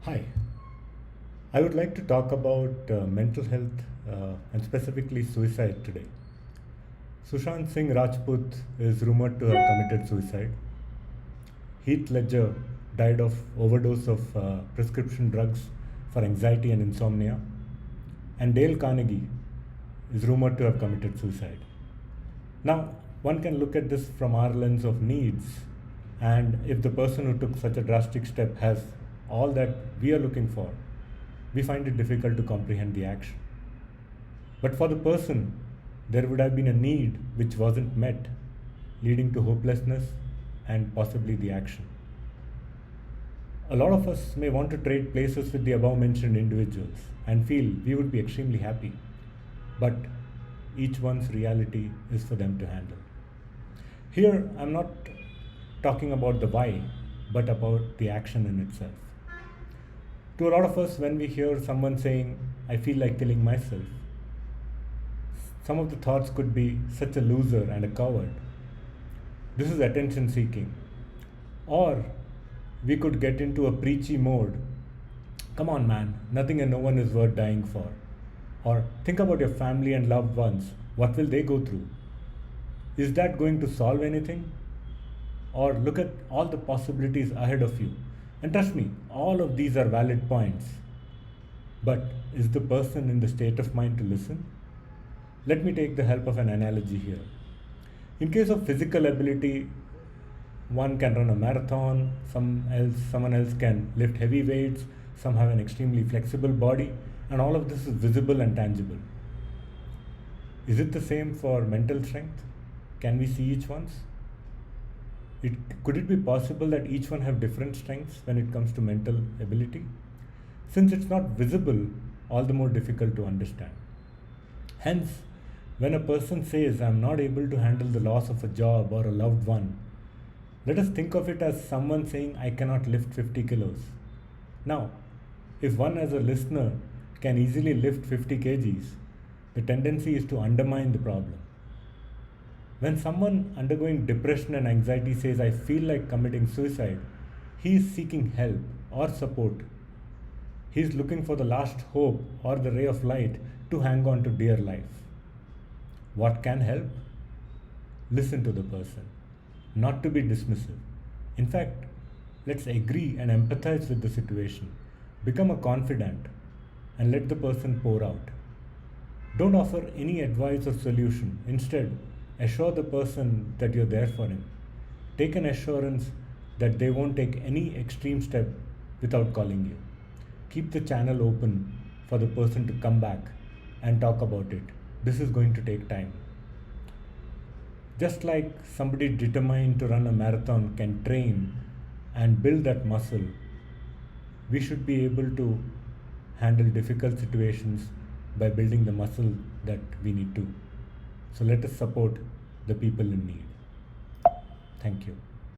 Hi, I would like to talk about mental health and specifically suicide today. Sushant Singh Rajput is rumored to have committed suicide. Heath Ledger died of overdose of prescription drugs for anxiety and insomnia. And Dale Carnegie is rumored to have committed suicide. Now, one can look at this from our lens of needs, and if the person who took such a drastic step has all that we are looking for, we find it difficult to comprehend the action. But for the person, there would have been a need which wasn't met, leading to hopelessness and possibly the action. A lot of us may want to trade places with the above mentioned individuals and feel we would be extremely happy, but each one's reality is for them to handle. Here, I'm not talking about the why, but about the action in itself. To a lot of us, when we hear someone saying, I feel like killing myself, some of the thoughts could be such a loser and a coward. This is attention seeking. Or we could get into a preachy mode. Come on, man, nothing and no one is worth dying for. Or think about your family and loved ones. What will they go through? Is that going to solve anything? Or look at all the possibilities ahead of you. And trust me, all of these are valid points. But is the person in the state of mind to listen? Let me take the help of an analogy here. In case of physical ability, one can run a marathon, someone else can lift heavy weights, some have an extremely flexible body, and all of this is visible and tangible. Is it the same for mental strength? Can we see each one's? Could it be possible that each one have different strengths when it comes to mental ability? Since it's not visible, all the more difficult to understand. Hence, when a person says, I'm not able to handle the loss of a job or a loved one, let us think of it as someone saying, I cannot lift 50 kilos. Now, if one as a listener can easily lift 50 kgs, the tendency is to undermine the problem. When someone undergoing depression and anxiety says, I feel like committing suicide, he is seeking help or support. He is looking for the last hope or the ray of light to hang on to dear life. What can help? Listen to the person, not to be dismissive. In fact, let's agree and empathize with the situation. Become a confidant and let the person pour out. Don't offer any advice or solution. Instead, assure the person that you're there for him. Take an assurance that they won't take any extreme step without calling you. Keep the channel open for the person to come back and talk about it. This is going to take time. Just like somebody determined to run a marathon can train and build that muscle, we should be able to handle difficult situations by building the muscle that we need to. So let us support the people in need. Thank you.